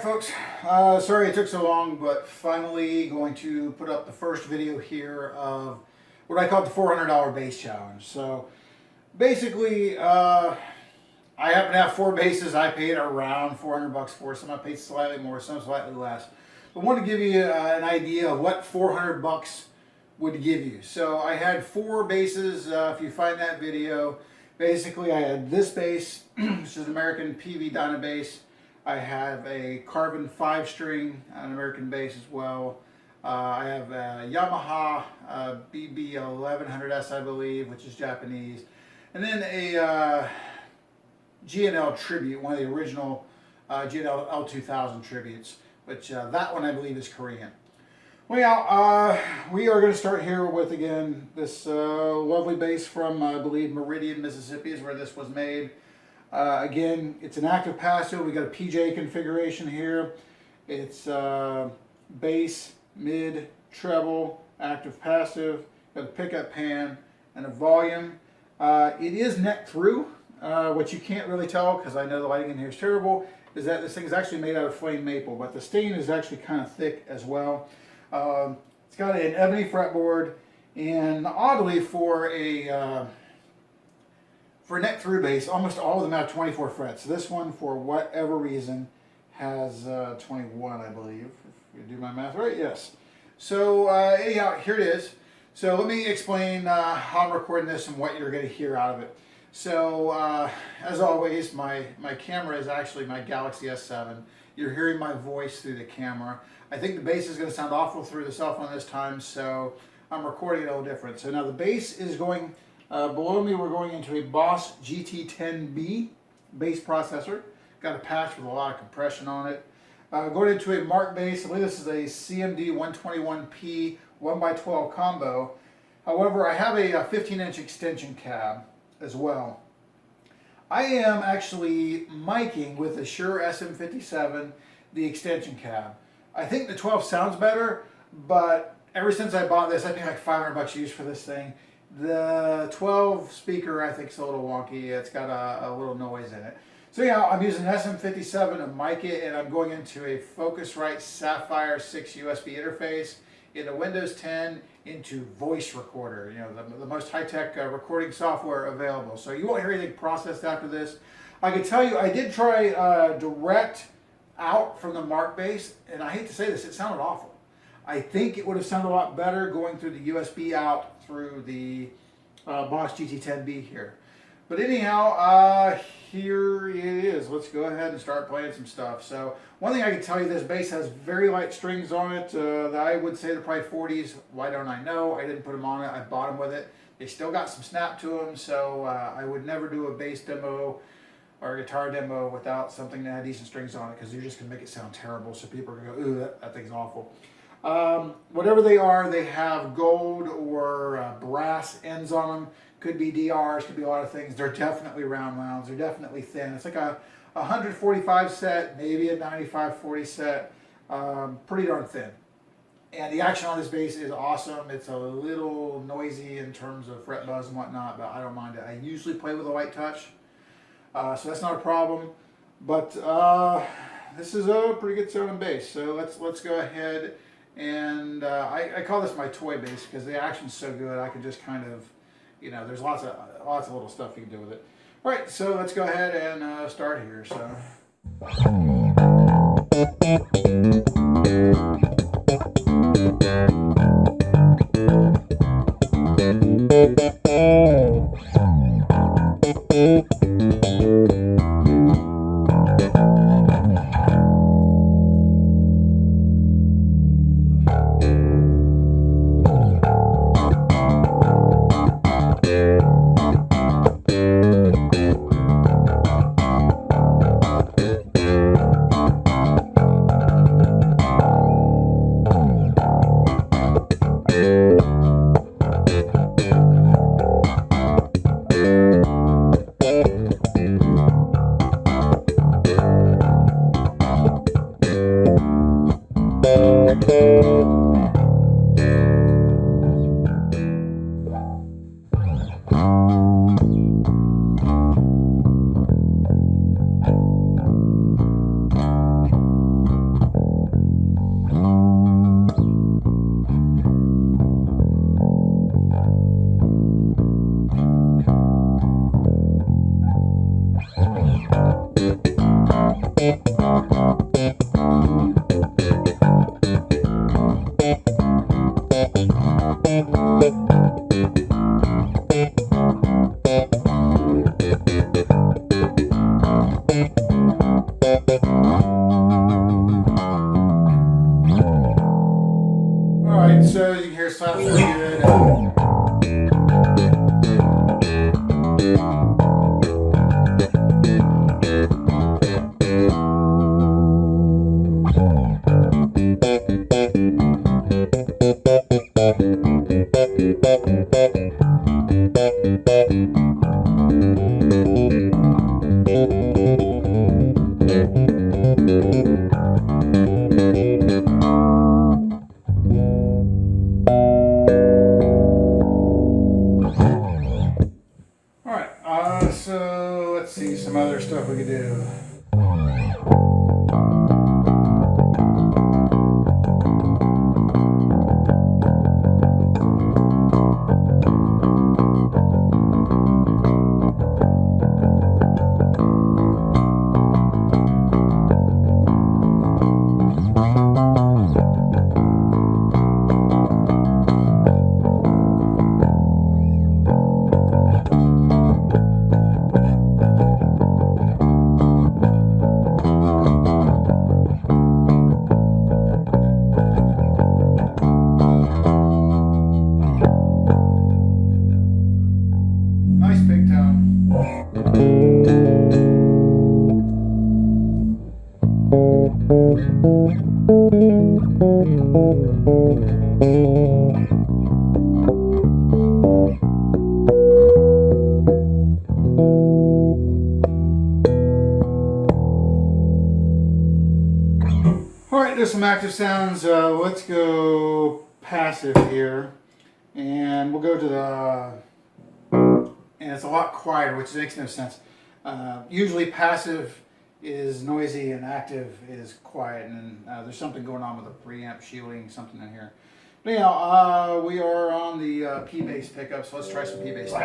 folks, sorry it took so long, but finally going to put up the first video here of what I call the $400 bass challenge. So basically, I happen to have 4 basses I paid around 400 bucks for. Some I paid slightly more, some slightly less. But I want to give you an idea of what 400 bucks would give you. So I had 4 basses. If you find that video, basically I had this bass, which is an American Peavey Dyna Bass. I have a carbon 5-string, an American bass as well. I have a Yamaha BB 1100S, I believe, which is Japanese. And then a G&L tribute, one of the original G&L L2000 tributes, which that one I believe is Korean. Well, we are going to start here with, again, this lovely bass from, I believe, Meridian, Mississippi is where this was made. Again, it's an active passive. We got a PJ configuration here. It's bass, mid, treble, active passive. Got a pickup pan and a volume. It is neck through. What you can't really tell, because I know the lighting in here is terrible, is that this thing is actually made out of flame maple, but the stain is actually kind of thick as well. It's got an ebony fretboard, and oddly for a neck through bass, almost all of them have 24 frets. This one, for whatever reason, has 21, I believe. If you do my math right, yes. So anyhow, here it is. So let me explain how I'm recording this and what you're going to hear out of it. So as always, my camera is actually my Galaxy S7. You're hearing my voice through the camera. I think the bass is going to sound awful through the cell phone this time, so I'm recording it a little different. So now the bass is going, below me we're going into a Boss GT10B bass processor. Got a patch with a lot of compression on it. Going into a Mark bass, I believe this is a CMD 121P 1x12 combo. However, I have a 15-inch extension cab as well. I am actually miking with a Shure SM57, the extension cab. I think the 12 sounds better, but ever since I bought this, I paid like 500 bucks used for this thing. The 12 speaker I think is a little wonky. It's got a little noise in it. So yeah, I'm using an SM57 to mic it, and I'm going into a Focusrite Sapphire 6 USB interface into Windows 10 into Voice Recorder, you know, the most high-tech recording software available. So you won't hear anything processed after this. I can tell you, I did try direct out from the Mark bass, and I hate to say this, it sounded awful. I think it would have sounded a lot better going through the USB out through the Boss GT10B here. But anyhow, here it is. Let's go ahead and start playing some stuff. So one thing I can tell you, this bass has very light strings on it. I would say they're probably 40s. Why don't I know? I didn't put them on it. I bought them with it. They still got some snap to them, so I would never do a bass demo or a guitar demo without something that had decent strings on it, because you're just going to make it sound terrible. So people are going to go, ooh, that thing's awful. Whatever they are, they have gold or brass ends on them. Could be DRs, could be a lot of things. They're definitely round rounds. They're definitely thin. It's like a 145 set, maybe a 95-40 set. Pretty darn thin. And the action on this bass is awesome. It's a little noisy in terms of fret buzz and whatnot, but I don't mind it. I usually play with a light touch, so that's not a problem. But this is a pretty good sounding bass. So let's go ahead and I call this my toy bass because the action's so good. I can just kind of, you know, there's lots of little stuff you can do with it. All right, so let's go ahead and start here. So. Alright, so you can hear slaps pretty good. So let's see some other stuff we could do. Nice big tone. Alright, there's some active sounds. Let's go passive here. And we'll go to the... And it's a lot quieter, which makes no sense. Usually passive is noisy and active is quiet, and there's something going on with the preamp shielding, something in here. But anyhow, we are on the P-bass pickup, so let's try some P-bass stuff.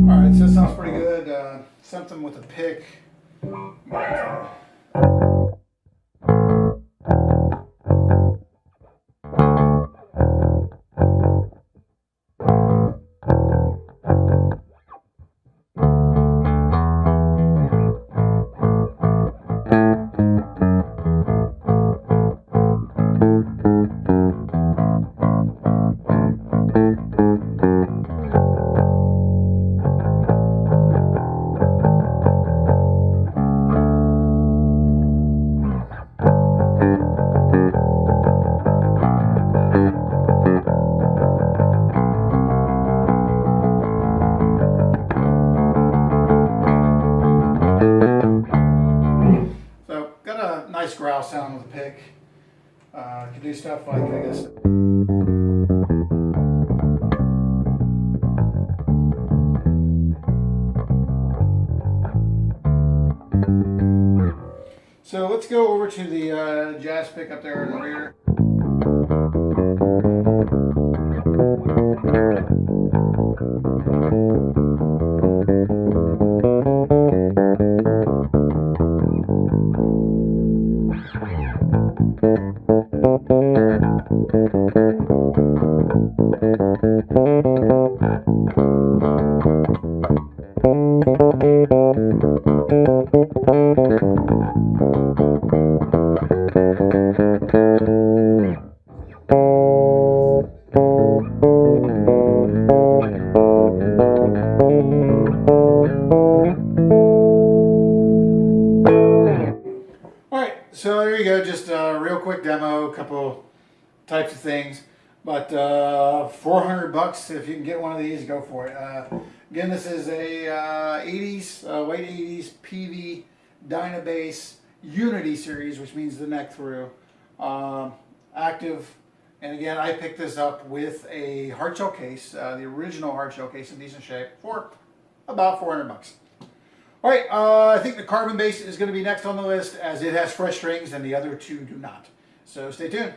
Alright, so that sounds pretty good. Something with a pick. Nice growl sound with a pick. Can do stuff like, I guess. So let's go over to the jazz pick up there in the rear. So there you go, just a real quick demo, a couple types of things. But 400 bucks, if you can get one of these, go for it. Again, this is a 80's, late 80's Peavey Dyna Bass Unity series, which means the neck through. Active. And again, I picked this up with a hardshell case, the original hardshell case in decent shape, for about 400 bucks. All right, I think the carbon bass is going to be next on the list, as it has fresh strings and the other two do not. So stay tuned.